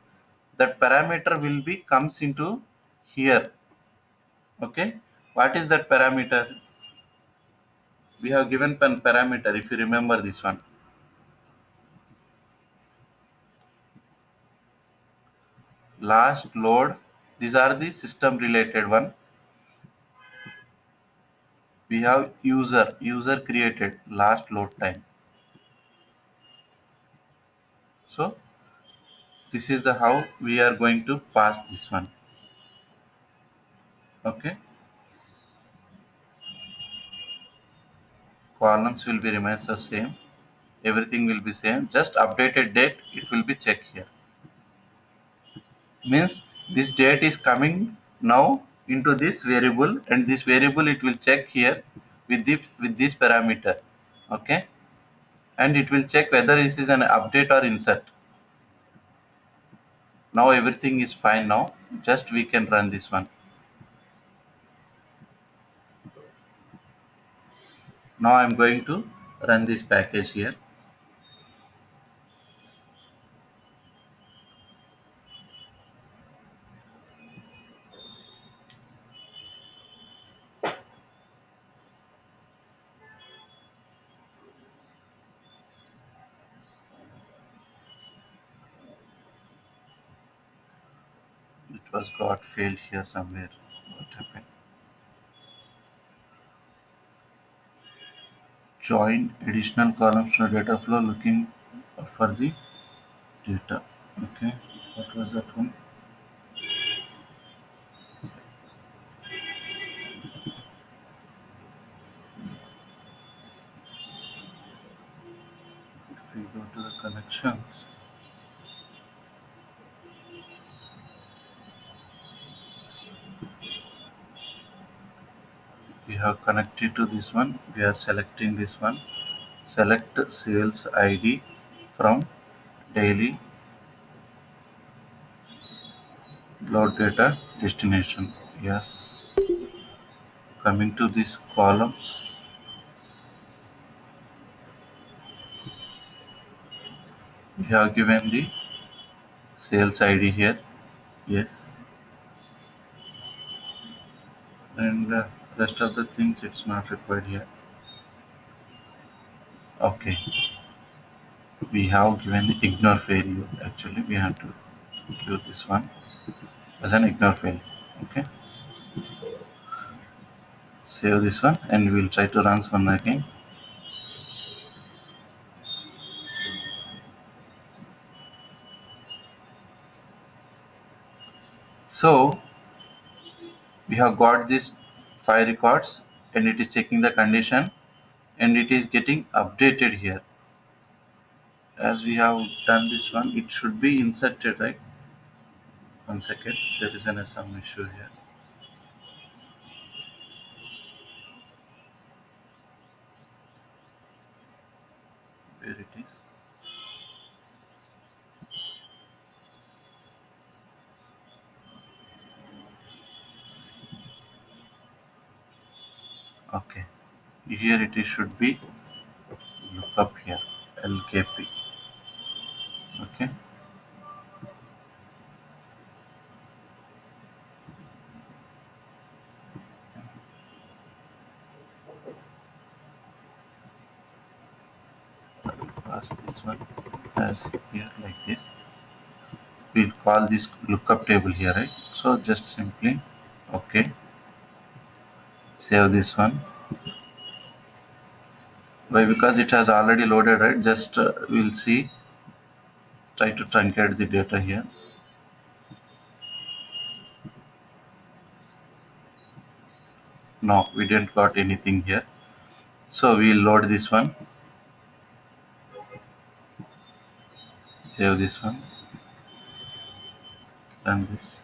That parameter will be comes into here. Okay, what is that parameter? We have given one parameter, if you remember this one. Last load, these are the system related one. We have user created last load time. So this is the how we are going to pass this one. Okay, columns will be remains the same, everything will be same, just updated date it will be checked here. Means this date is coming now into this variable, and this variable it will check here with this parameter. Okay, and it will check whether this is an update or insert. Now everything is fine. Now just we can run this one. Now I'm going to run this package here. It was got failed here somewhere. What happened? Join additional columns to data flow looking for the data. Okay, what was that one? If we go to the connections, we have connected to this one. We are selecting this one. Select sales ID from daily load data destination. Yes. Coming to this columns, we have given the sales ID here. Yes. And rest of the things it's not required here. Okay. We have given the ignore failure. Actually, we have to give this one as an ignore failure. Okay. Save this one, and we will try to run this one again. So we have got these 5 records, and it is checking the condition, and it is getting updated here. As we have done this one, it should be inserted, right? One second, there is some issue here. Where it is? Okay, here it is should be lookup here, LKP. Okay. Pass this one as here like this. We'll call this lookup table here, right? So just simply okay. Save this one. Why? Because it has already loaded, right? Just we'll see. Try to truncate the data here. No, we didn't got anything here. So we'll load this one. Save this one. Run this.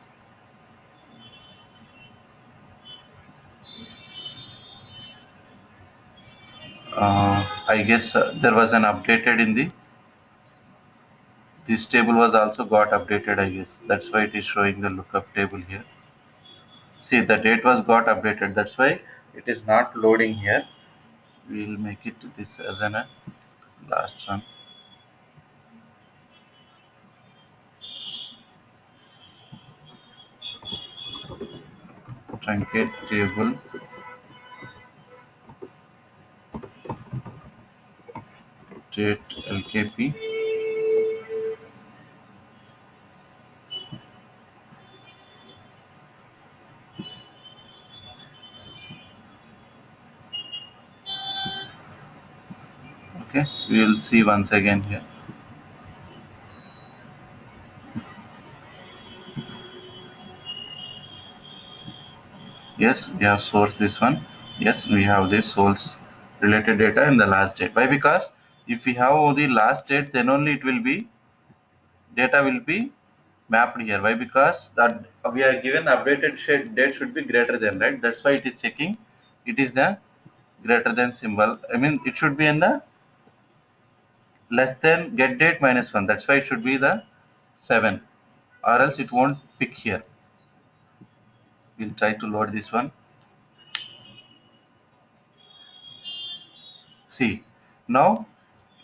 I guess there was an updated in the this table was also got updated, I guess. That's why it is showing the lookup table here. See, the date was got updated. That's why it is not loading here. We'll make it this as an last one. Truncate table. Date LKP. Okay, we will see once again here. Yes, we have sourced this one. Yes, we have this source related data in the last date. Why? Because if we have the last date, then only it will be data will be mapped here. Why? Because that we are given updated date should be greater than, right? That's why it is checking. It is the greater than symbol. I mean, it should be in the less than get date minus 1. That's why it should be the 7, or else it won't pick here. We'll try to load this one. See, now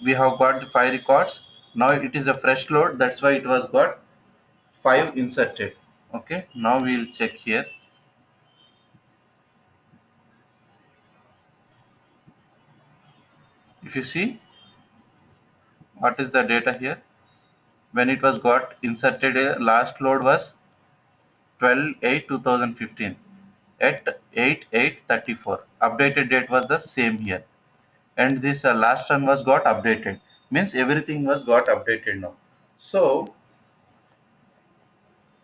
we have got the 5 records. Now it is a fresh load. That's why it was got 5 inserted. Okay. Now we will check here. If you see, what is the data here? When it was got inserted, last load was 12/8/2015 at 8/8/34. Updated date was the same here, and this last run was got updated. Means everything was got updated now. So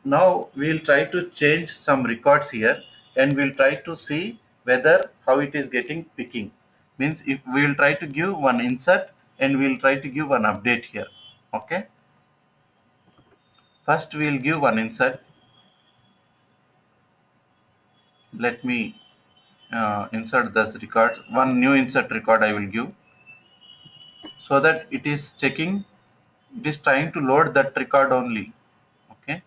now we'll try to change some records here, and we'll try to see whether how it is getting picking. Means if we'll try to give one insert and we'll try to give one update here. Okay. First we'll give one insert. Let me insert this record. One new insert record I will give, so that it is checking. It is trying to load that record only. Okay.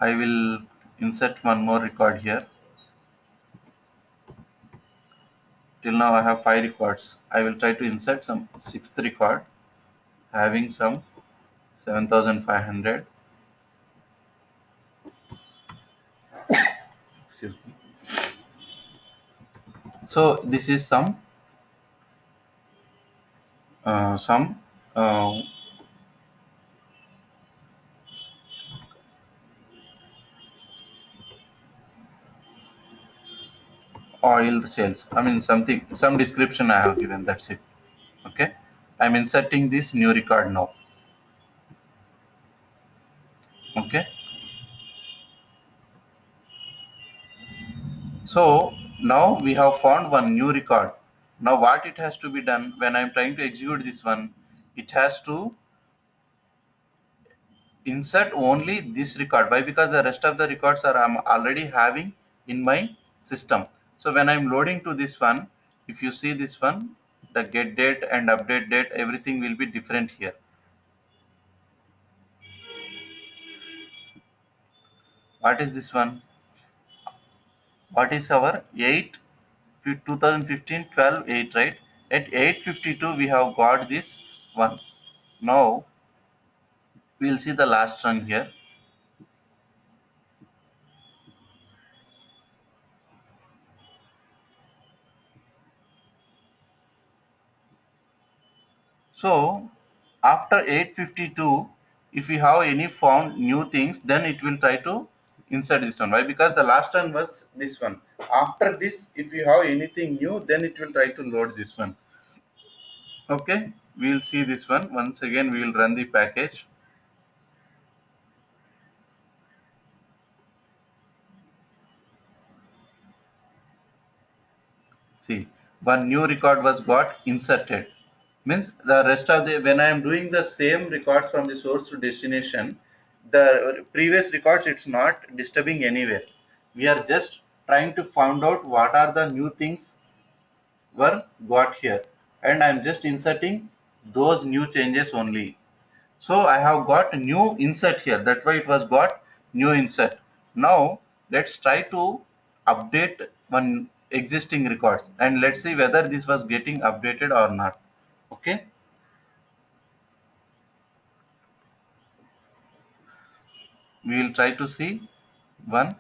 I will insert one more record here. Till now I have 5 records. I will try to insert some 6th record having some 7,500. Excuse me. So this is some uh, oil sales. I mean something, some description I have given. That's it. Okay. I'm inserting this new record now. Okay. So now we have found one new record. Now what it has to be done when I'm trying to execute this one, it has to insert only this record. Why? Because the rest of the records are I'm already having in my system. So when I'm loading to this one, if you see this one, the get date and update date, everything will be different here. What is this one? What is our 8 2015 12 8, right? At 8:52 we have got this one. Now we'll see the last run here. So after 8:52, if we have any found new things, then it will try to insert this one. Why? Because the last one was this one. After this, if you have anything new, then it will try to load this one. Okay, we'll see this one. Once again, we will run the package. See, one new record was got inserted. Means the rest of the, when I am doing the same records from the source to destination, the previous records, it's not disturbing anywhere. We are just trying to find out what are the new things were got here, and I'm just inserting those new changes only. So I have got new insert here. That's why it was got new insert. Now let's try to update one existing records, and let's see whether this was getting updated or not. Okay, we will try to see one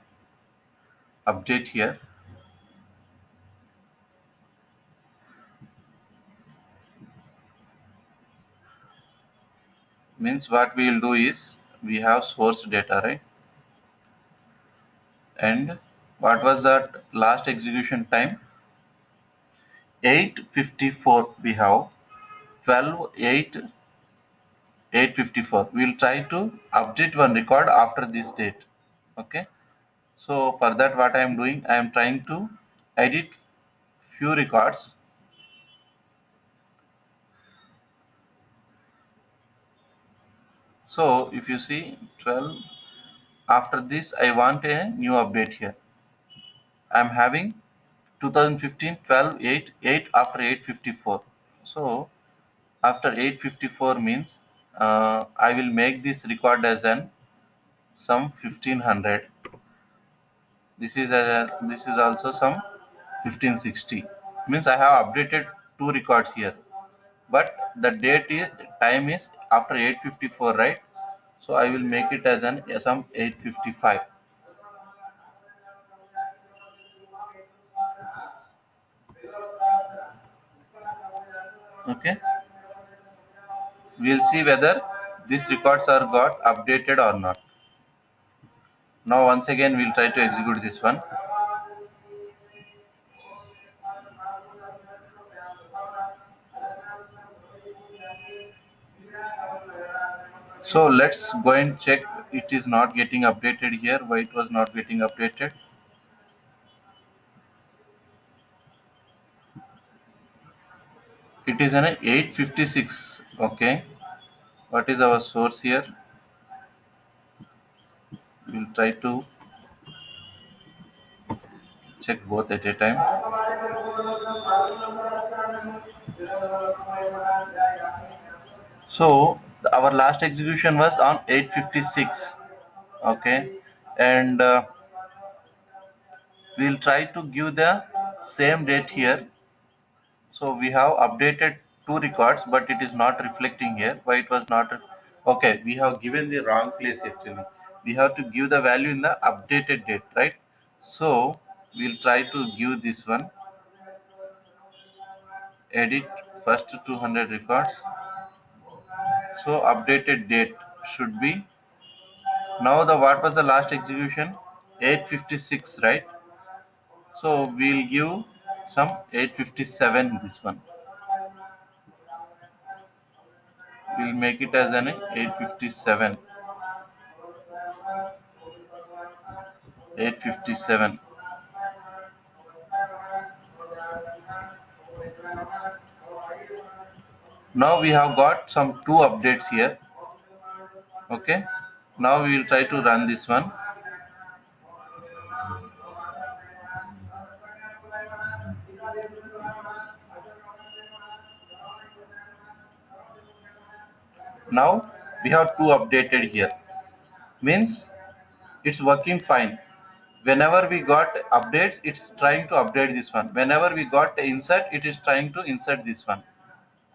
update here. Means what we will do is, we have source data, right? And what was that last execution time? 8:54. We have 12 8 8:54. We will try to update one record after this date. Okay, so for that, what I am doing, I am trying to edit few records. So if you see 12, after this I want a new update here. I am having 2015 12 8 8 after 8:54. So after 8:54 means, I will make this record as an some 1500. This is also some 1560. Means I have updated two records here, but the date is, time is after 8:54, right? So I will make it as an some 8:55. Okay, we'll see whether these records are got updated or not. Now once again we'll try to execute this one. So let's go and check. It is not getting updated here. Why it was not getting updated? It is an 8:56. Okay, what is our source here? We'll try to check both at a time. So our last execution was on 8:56. Okay, and we'll try to give the same date here. So we have updated two records, but it is not reflecting here. Why it was not? Okay, we have given the wrong place actually. We have to give the value in the updated date, right? So we'll try to give this one. Edit first 200 records. So updated date should be, now the what was the last execution? 8:56, right? So we'll give some 8:57 this one. We'll make it as an 8:57. 8:57. Now we have got some two updates here. Okay. Now we will try to run this one. Now we have two updated here. Means it's working fine. whenever we got updates, it's trying to update this one. Whenever we got insert, it is trying to insert this one.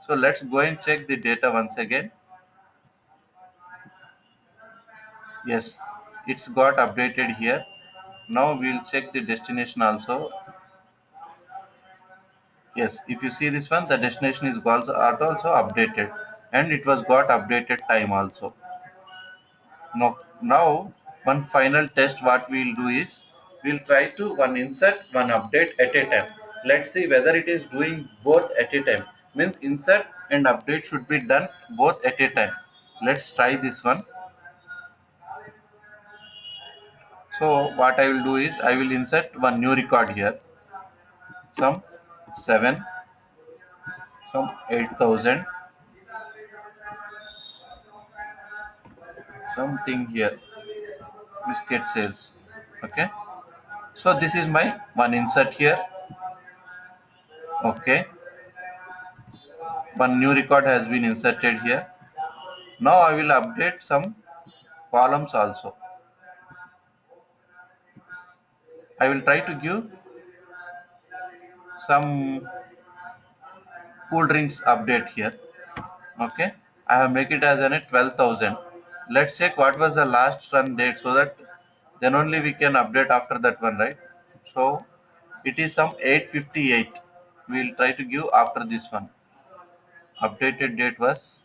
So let's go and check the data once again. Yes, it's got updated here. Now we'll check the destination also. Yes, if you see this one, the destination is also updated, and it was got updated time also. Now one final test what we'll do is we'll try to one insert one update at a time. Let's see whether it is doing both at a time. Means insert and update should be done both at a time. Let's try this one. So what I will do is I will insert one new record here. Some 7, some 8,000, something here. Biscuit sales. Okay. So this is my one insert here. Okay. One new record has been inserted here. Now I will update some columns also. I will try to give some cool drinks update here. Okay. I have make it as an 12,000. Let's check what was the last run date so that then only we can update after that one, right? So it is some 858. We will try to give after this one. Updated date was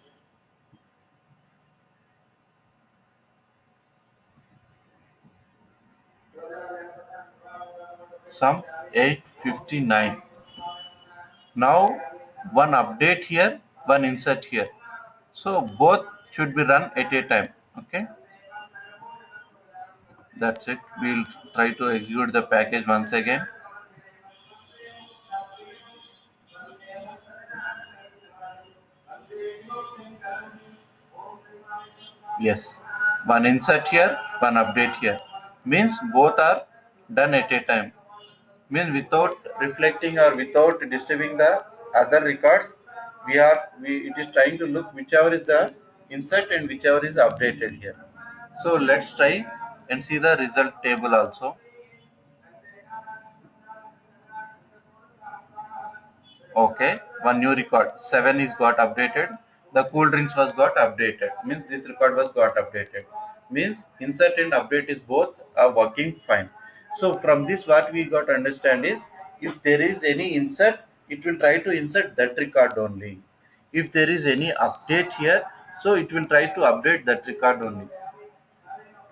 some 859. Now one update here, one insert here. So both should be run at a time. Okay, that's it. We'll try to execute the package once again. Yes, one insert here, one update here. Means both are done at a time. Means without reflecting or without disturbing the other records, it is trying to look whichever is the insert and whichever is updated here. So let's try and see the result table also. Okay, one new record 7 is got updated. The cool drinks was got updated. Means this record was got updated. Means insert and update is both are working fine. So from this what we got to understand is if there is any insert, it will try to insert that record only. If there is any update here, so it will try to update that record only.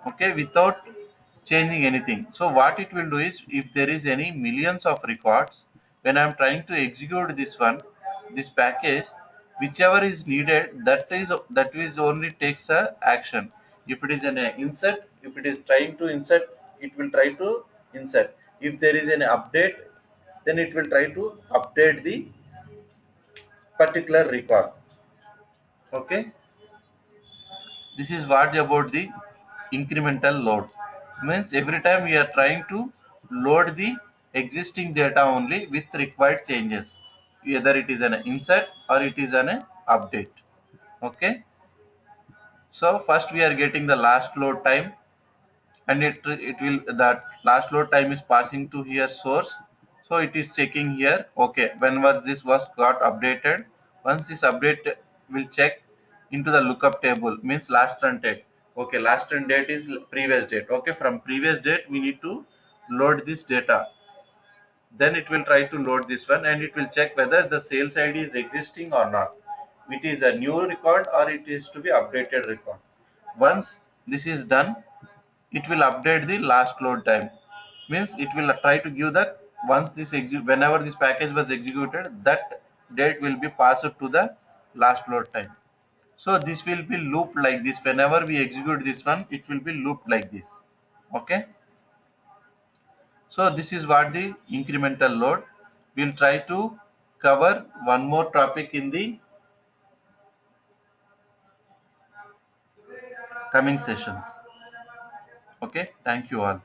Okay, without changing anything. So what it will do is if there is any millions of records, when I am trying to execute this one, this package, whichever is needed, that is only takes a action. If it is an insert, if it is trying to insert, it will try to insert. If there is an update, then it will try to update the particular record. Okay, this is what about the incremental load. Means every time we are trying to load the existing data only with required changes, either it is an insert or it is an update. Okay, so first we are getting the last load time, and it will that last load time is passing to here source. So it is checking here. Okay, whenever this was got updated, once this update will check into the lookup table, means last run date. Okay, last run date is previous date. Okay, from previous date we need to load this data. Then it will try to load this one, and it will check whether the sales id is existing or not. It is a new record or it is to be updated record. Once this is done, it will update the last load time. Means it will try to give that once whenever this package was executed, that date will be passed to the last load time. So this will be looped like this. Whenever we execute this one, it will be looped like this. Okay, so this is what the incremental load. We'll try to cover one more topic in the coming sessions. Okay, thank you all.